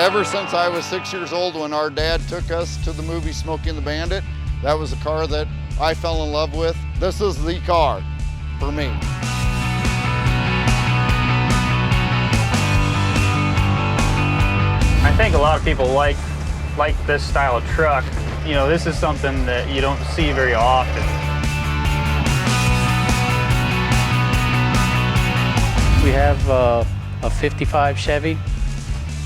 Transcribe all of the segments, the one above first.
Ever since I was 6 years old when our dad took us to the movie Smokey and the Bandit, that was a car that I fell in love with. This is the car for me. I think a lot of people like this style of truck. You know, this is something that you don't see very often. We have a 55 Chevy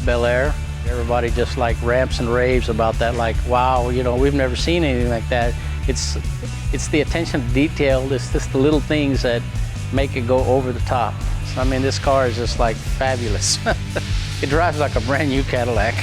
Bel Air. Everybody just like ramps and raves about that, like, wow, you know, we've never seen anything like that. It's the attention to detail, it's just the little things that make it go over the top. So, I mean, this car is just like fabulous. It drives like a brand new Cadillac.